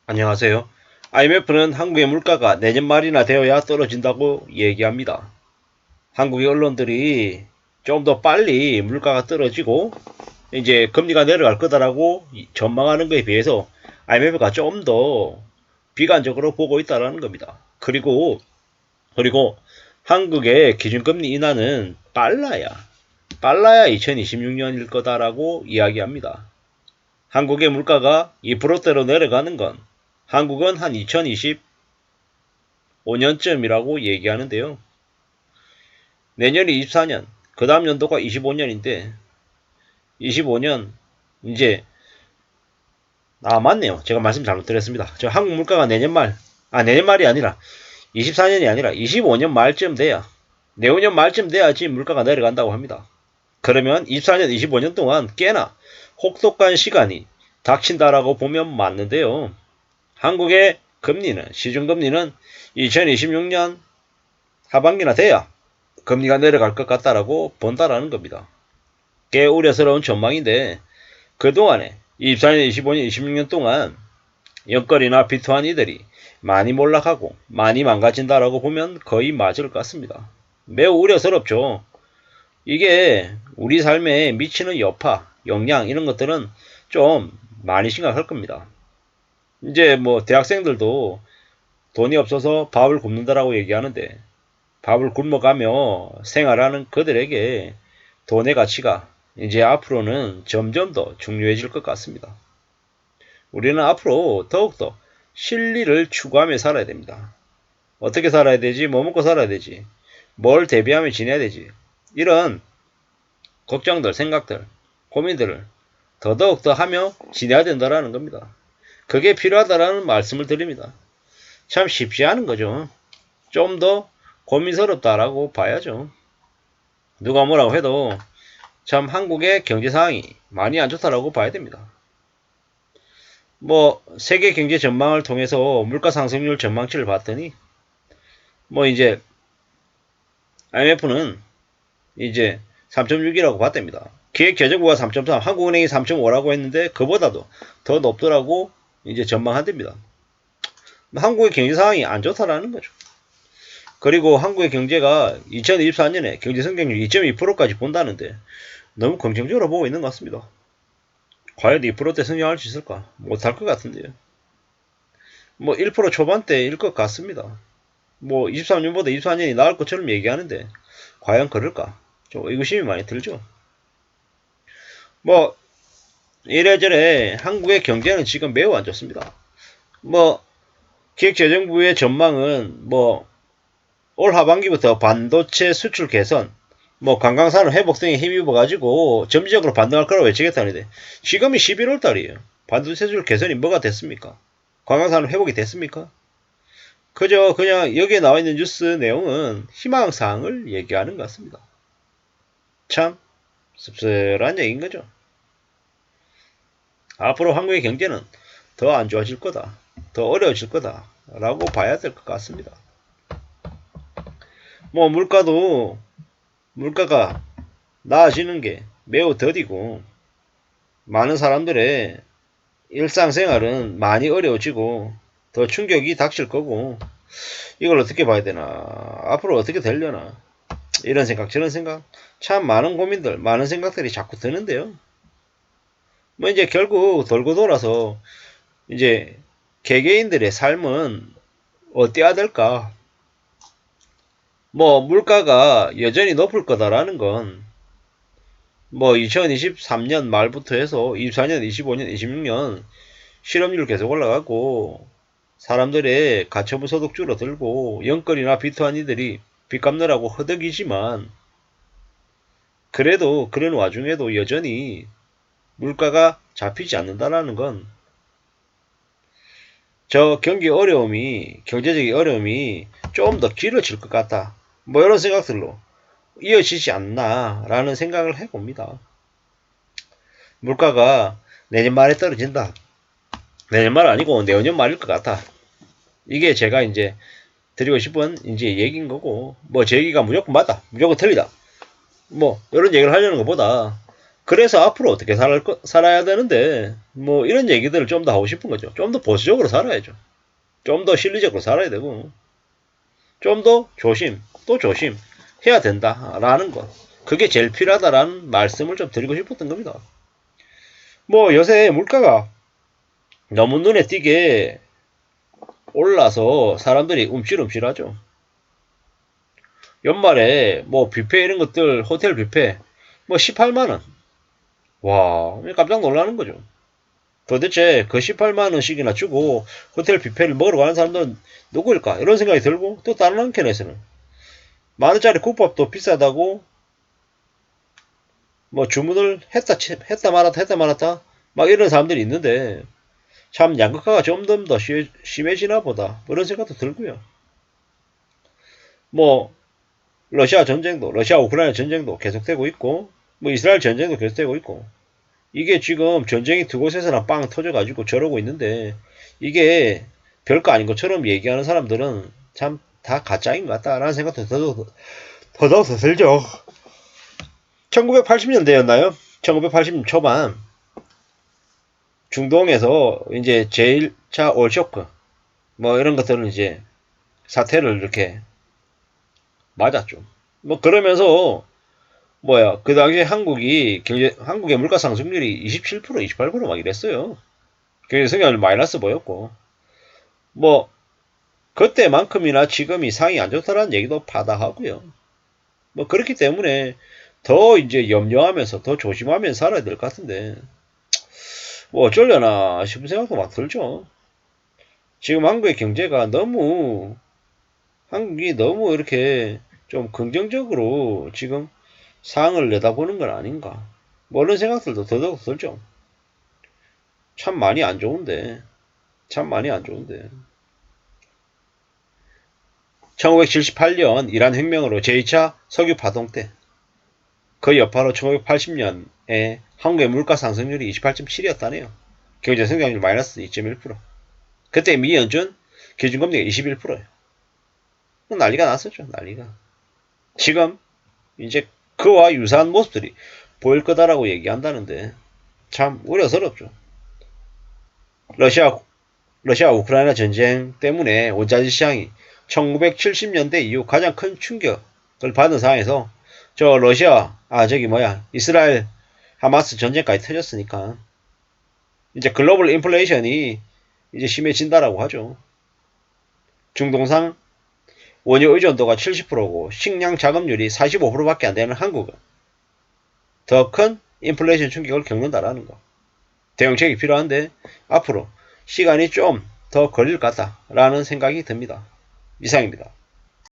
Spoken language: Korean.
안녕하세요. IMF는 한국의 물가가 내년 말이나 되어야 떨어진다고 얘기합니다. 한국의 언론들이 좀 더 빨리 물가가 떨어지고 이제 금리가 내려갈 거다라고 전망하는 것에 비해서 IMF가 좀 더 비관적으로 보고 있다는 겁니다. 그리고 한국의 기준금리 인하는 빨라야 2026년일 거다라고 이야기합니다. 한국의 물가가 2%대로 내려가는 건 한국은 한 2025년쯤이라고 얘기하는데요. 내년이 24년, 그 다음 연도가 25년인데 25년 이제 맞네요. 제가 말씀 잘못 드렸습니다. 저 한국 물가가 내년 말이 아니라 24년이 아니라 25년 말쯤 돼야 내후년 말쯤 돼야지 물가가 내려간다고 합니다. 그러면 24년, 25년 동안 꽤나 혹독한 시간이 닥친다라고 보면 맞는데요. 한국의 시중금리는 2026년 하반기나 돼야 금리가 내려갈 것 같다라고 본다라는 겁니다. 꽤 우려스러운 전망인데 그동안에 24년, 25년, 26년 동안 연거리나 비트환 이들이 많이 몰락하고 많이 망가진다라고 보면 거의 맞을 것 같습니다. 매우 우려스럽죠. 이게 우리 삶에 미치는 여파, 영향 이런 것들은 좀 많이 심각할 겁니다. 이제 뭐 대학생들도 돈이 없어서 밥을 굶는다라고 얘기하는데 밥을 굶어가며 생활하는 그들에게 돈의 가치가 이제 앞으로는 점점 더 중요해질 것 같습니다. 우리는 앞으로 더욱더 실리를 추구하며 살아야 됩니다. 어떻게 살아야 되지? 뭐 먹고 살아야 되지? 뭘 대비하며 지내야 되지? 이런 걱정들, 생각들, 고민들을 더더욱 더 하며 지내야 된다는 겁니다. 그게 필요하다라는 말씀을 드립니다. 참 쉽지 않은 거죠. 좀 더 고민스럽다라고 봐야죠. 누가 뭐라고 해도 참 한국의 경제 상황이 많이 안 좋다라고 봐야 됩니다. 뭐 세계 경제 전망을 통해서 물가 상승률 전망치를 봤더니 뭐 이제 IMF는 이제 3.6이라고 봤답니다. 기획재정부가 3.3, 한국은행이 3.5라고 했는데 그보다도 더 높더라고 이제 전망한답니다. 한국의 경제 상황이 안 좋다라는 거죠. 그리고 한국의 경제가 2024년에 경제 성장률 2.2%까지 본다는데 너무 긍정적으로 보고 있는 것 같습니다. 과연 2%대 성장할 수 있을까? 못할 것 같은데요. 뭐 1% 초반대일 것 같습니다. 뭐 23년보다 24년이 나을 것처럼 얘기하는데 과연 그럴까? 좀 의구심이 많이 들죠. 뭐 이래저래 한국의 경제는 지금 매우 안 좋습니다. 뭐 기획재정부의 전망은 뭐 올 하반기부터 반도체 수출 개선, 뭐 관광산업 회복 등에 힘입어가지고 점진적으로 반등할 거라고 예측했다는데 지금이 11월 달이에요. 반도체 수출 개선이 뭐가 됐습니까? 관광산업 회복이 됐습니까? 그저 그냥 여기에 나와 있는 뉴스 내용은 희망사항을 얘기하는 것 같습니다. 참 씁쓸한 얘기인 거죠. 앞으로 한국의 경제는 더 안 좋아질 거다. 더 어려워질 거다. 라고 봐야 될 것 같습니다. 뭐 물가가 나아지는 게 매우 더디고 많은 사람들의 일상생활은 많이 어려워지고 더 충격이 닥칠 거고 이걸 어떻게 봐야 되나 앞으로 어떻게 되려나 이런 생각 저런 생각 참 많은 고민들 많은 생각들이 자꾸 드는데요. 뭐 이제 결국 돌고 돌아서 이제 개개인들의 삶은 어때야 될까? 뭐 물가가 여전히 높을 거다라는 건 뭐 2023년 말부터 해서 24년, 25년, 26년 실업률 계속 올라가고 사람들의 가처분 소득 줄어들고 연끌이나 비트한 이들이 빚 갚느라고 허덕이지만 그래도 그런 와중에도 여전히 물가가 잡히지 않는다라는 건 저 경제적인 어려움이 좀 더 길어질 것 같다. 뭐 이런 생각들로 이어지지 않나라는 생각을 해봅니다. 물가가 내년 말에 떨어진다. 내년 말 아니고 내후년 말일 것 같아. 이게 제가 이제 드리고 싶은 이제 얘기인 거고 뭐 제 얘기가 무조건 맞다. 무조건 틀리다. 뭐 이런 얘기를 하려는 것보다 그래서 앞으로 어떻게 살아야 되는데, 뭐, 이런 얘기들을 좀 더 하고 싶은 거죠. 좀 더 보수적으로 살아야죠. 좀 더 실리적으로 살아야 되고, 좀 더 조심, 또 조심 해야 된다라는 것. 그게 제일 필요하다라는 말씀을 좀 드리고 싶었던 겁니다. 뭐, 요새 물가가 너무 눈에 띄게 올라서 사람들이 움찔움찔하죠. 연말에 뭐 뷔페 이런 것들, 호텔 뷔페 뭐 18만원. 와, 깜짝 놀라는 거죠. 도대체 그 18만원씩이나 주고 호텔 뷔페를 먹으러 가는 사람들은 누구일까? 이런 생각이 들고, 또 다른 한켠에서는 만원짜리 국밥도 비싸다고 뭐 주문을 했다 말았다 막 이런 사람들이 있는데, 참 양극화가 점점 더 심해지나 보다, 뭐 이런 생각도 들고요. 뭐 러시아 우크라이나 전쟁도 계속되고 있고, 뭐 이스라엘 전쟁도 계속되고 있고, 이게 지금 전쟁이 두 곳에서나 빵 터져가지고 저러고 있는데, 이게 별거 아닌 것처럼 얘기하는 사람들은 참 다 가짜인 것 같다라는 생각도 더더욱 더 들죠. 1980년대였나요? 1980년 초반 중동에서 이제 제1차 올쇼크 뭐 이런 것들은 이제 사태를 이렇게 맞았죠. 뭐 그러면서 뭐야, 그 당시에 한국의 물가 상승률이 27%, 28%막 이랬어요. 경제 성장률 마이너스 보였고, 뭐 그때만큼이나 지금이 상이 안 좋다라는 얘기도 바다하고요. 뭐 그렇기 때문에 더 이제 염려하면서 더 조심하면서 살아야 될 것 같은데, 뭐 어쩌려나 싶은 생각도 막 들죠. 지금 한국이 너무 이렇게 좀 긍정적으로 지금 상을 내다보는 건 아닌가, 뭐 이런 생각들도 더더욱 들죠. 참 많이 안 좋은데, 참 많이 안 좋은데. 1978년 이란 혁명으로 제2차 석유 파동 때, 그 여파로 1980년에 한국의 물가 상승률이 28.7이었다네요. 경제 성장률 마이너스 2.1%. 그때 미 연준 기준금리가 21%예요. 난리가 났었죠, 난리가. 지금 이제 그와 유사한 모습들이 보일 거다라고 얘기한다는데, 참 우려스럽죠. 러시아 러시아 우크라이나 전쟁 때문에 원자재 시장이 1970년대 이후 가장 큰 충격을 받은 상황에서 이스라엘 하마스 전쟁까지 터졌으니까 이제 글로벌 인플레이션이 이제 심해진다라고 하죠. 중동상 원유 의존도가 70%고 식량 자급률이 45%밖에 안 되는 한국은 더 큰 인플레이션 충격을 겪는다라는 거. 대응책이 필요한데 앞으로 시간이 좀 더 걸릴 것 같다라는 생각이 듭니다. 이상입니다.